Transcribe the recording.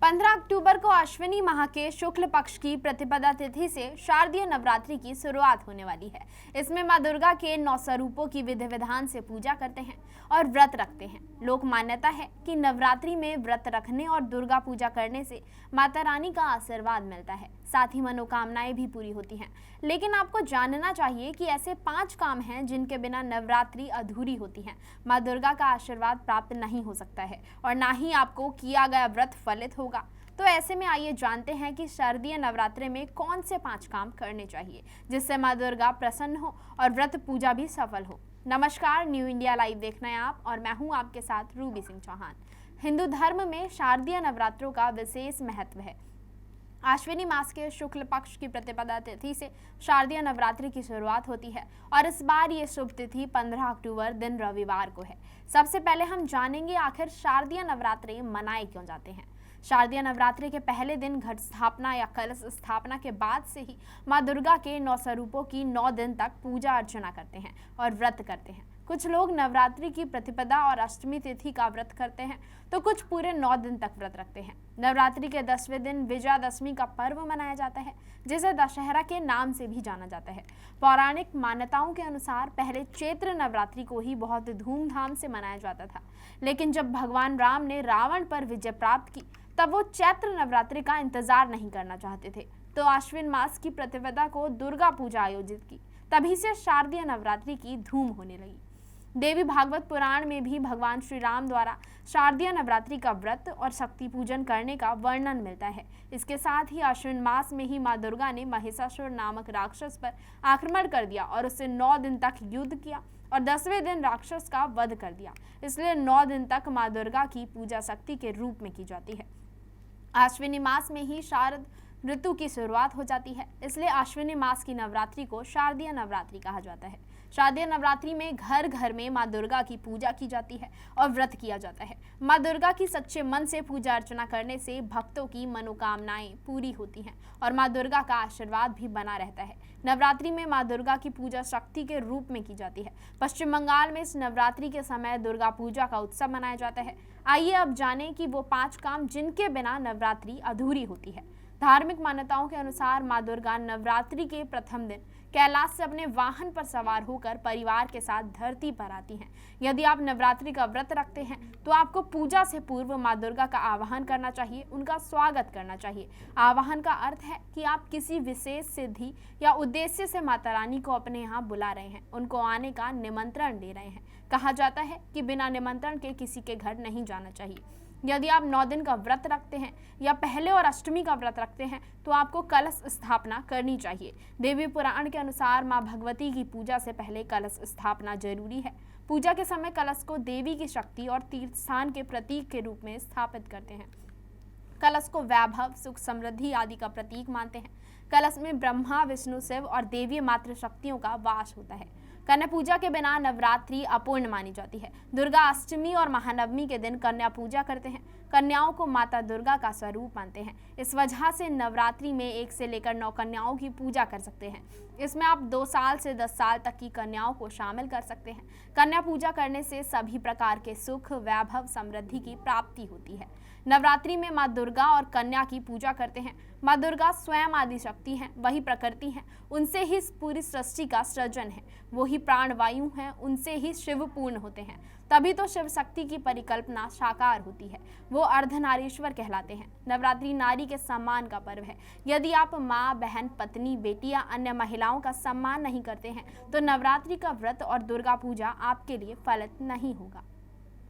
15 अक्टूबर को अश्विनी माह के शुक्ल पक्ष की प्रतिपदा तिथि से शारदीय नवरात्रि की शुरुआत होने वाली है। इसमें मां दुर्गा के 9 स्वरूपों की विधि विधान से पूजा करते हैं और व्रत रखते हैं। लोक मान्यता है कि नवरात्रि में व्रत रखने और दुर्गा पूजा करने से माता रानी का आशीर्वाद मिलता है, साथ ही मनोकामनाएं भी पूरी होती हैं। लेकिन आपको जानना चाहिए कि ऐसे 5 काम हैं जिनके बिना नवरात्रि अधूरी होती है। मां दुर्गा का आशीर्वाद प्राप्त नहीं हो सकता है और ना ही आपको किया गया व्रत फलित होगा। तो ऐसे में आइए जानते हैं कि शारदीय नवरात्रि में कौन से 5 काम करने चाहिए जिससे मां दुर्गा प्रसन्न हो और व्रत पूजा भी सफल हो। नमस्कार, न्यू इंडिया लाइव देख रहे हैं आप और मैं हूं आपके साथ रूबी सिंह चौहान। हिंदू धर्म में शारदीय नवरात्रों का विशेष महत्व है। अश्विनी मास के शुक्ल पक्ष की प्रतिपदा तिथि से शारदीय नवरात्रि की शुरुआत होती है और इस बार ये शुभ तिथि 15 अक्टूबर दिन रविवार को है। सबसे पहले हम जानेंगे आखिर शारदीय नवरात्रि मनाए क्यों जाते हैं। शारदीय नवरात्रि के पहले दिन घट स्थापना या कलश स्थापना के बाद से ही मां दुर्गा के 9 स्वरूपों की 9 दिन तक पूजा अर्चना करते हैं और व्रत करते हैं। कुछ लोग नवरात्रि की प्रतिपदा और अष्टमी तिथि का व्रत करते हैं तो कुछ पूरे 9 दिन तक व्रत रखते हैं। नवरात्रि के 10वें दिन विजयादशमी का पर्व मनाया जाता है, जिसे दशहरा के नाम से भी जाना जाता है। पौराणिक मान्यताओं के अनुसार पहले चैत्र नवरात्रि को ही बहुत धूमधाम से मनाया जाता था, लेकिन जब भगवान राम ने रावण पर विजय प्राप्त की तब वो चैत्र नवरात्रि का इंतजार नहीं करना चाहते थे, तो आश्विन मास की प्रतिपदा को दुर्गा पूजा आयोजित की। तभी से शारदीय नवरात्रि की धूम होने लगी। देवी भागवत पुराण में भी भगवान श्री राम द्वारा शारदीय नवरात्रि का व्रत और शक्ति पूजन करने का वर्णन मिलता है। इसके साथ ही आश्विन मास में ही मां दुर्गा ने महिषासुर नामक राक्षस पर आक्रमण कर दिया और उससे 9 दिन तक युद्ध किया और 10वें दिन राक्षस का वध कर दिया। इसलिए 9 दिन तक मां दुर्गा की पूजा शक्ति के रूप में की जाती है। अश्विनी मास में ही शारद ऋतु की शुरुआत हो जाती है, इसलिए अश्विनी मास की नवरात्रि को शारदीय नवरात्रि कहा जाता है। शारदीय नवरात्रि में घर घर में मां दुर्गा की पूजा की जाती है और व्रत किया जाता है। मां दुर्गा की सच्चे मन से पूजा अर्चना करने से भक्तों की मनोकामनाएं पूरी होती हैं और मां दुर्गा का आशीर्वाद भी बना रहता है। नवरात्रि में मां दुर्गा की पूजा शक्ति के रूप में की जाती है। पश्चिम बंगाल में इस नवरात्रि के समय दुर्गा पूजा का उत्सव मनाया जाता है। आइए अब जानें कि वो 5 काम जिनके बिना नवरात्रि अधूरी होती है। धार्मिक मान्यताओं के अनुसार मां दुर्गा नवरात्रि के प्रथम दिन कैलाश से अपने वाहन पर सवार होकर परिवार के साथ धरती पर आती हैं। यदि आप नवरात्रि का व्रत रखते हैं तो आपको पूजा से पूर्व मां दुर्गा का आवाहन करना चाहिए, उनका स्वागत करना चाहिए। आवाहन का अर्थ है कि आप किसी विशेष सिद्धि या उद्देश्य से माता रानी को अपने यहाँ बुला रहे हैं, उनको आने का निमंत्रण दे रहे हैं। कहा जाता है कि बिना निमंत्रण के किसी के घर नहीं जाना चाहिए। यदि आप 9 दिन का व्रत रखते हैं या पहले और अष्टमी का व्रत रखते हैं तो आपको कलश स्थापना करनी चाहिए। देवी पुराण के अनुसार मां भगवती की पूजा से पहले कलश स्थापना जरूरी है। पूजा के समय कलश को देवी की शक्ति और तीर्थ स्थान के प्रतीक के रूप में स्थापित करते हैं। कलश को वैभव, सुख, समृद्धि आदि का प्रतीक मानते हैं। कलश में ब्रह्मा, विष्णु, शिव और देवी मातृ शक्तियों का वास होता है। कन्या पूजा के बिना नवरात्रि अपूर्ण मानी जाती है। दुर्गा अष्टमी और महानवमी के दिन कन्या पूजा करते हैं। कन्याओं को माता दुर्गा का स्वरूप मानते हैं। इस वजह से नवरात्रि में 1 से लेकर 9 कन्याओं की पूजा कर सकते हैं। इसमें आप 2 साल से 10 साल तक की कन्याओं को शामिल कर सकते हैं। कन्या पूजा करने से सभी प्रकार के सुख, वैभव, समृद्धि की प्राप्ति होती है। नवरात्रि में मां दुर्गा और कन्या की पूजा करते हैं। मां दुर्गा स्वयं आदि शक्ति हैं, वही प्रकृति हैं, उनसे ही पूरी सृष्टि का सृजन है। वो ही प्राणवायु हैं, उनसे ही शिव पूर्ण होते हैं। तभी तो शिव शक्ति की परिकल्पना साकार होती है। वो अर्धनारीश्वर कहलाते हैं। नवरात्रि नारी के सम्मान का पर्व है। यदि आप माँ, बहन, पत्नी, बेटी या अन्य महिलाओं का सम्मान नहीं करते हैं तो नवरात्रि का व्रत और दुर्गा पूजा आपके लिए फलित नहीं होगा।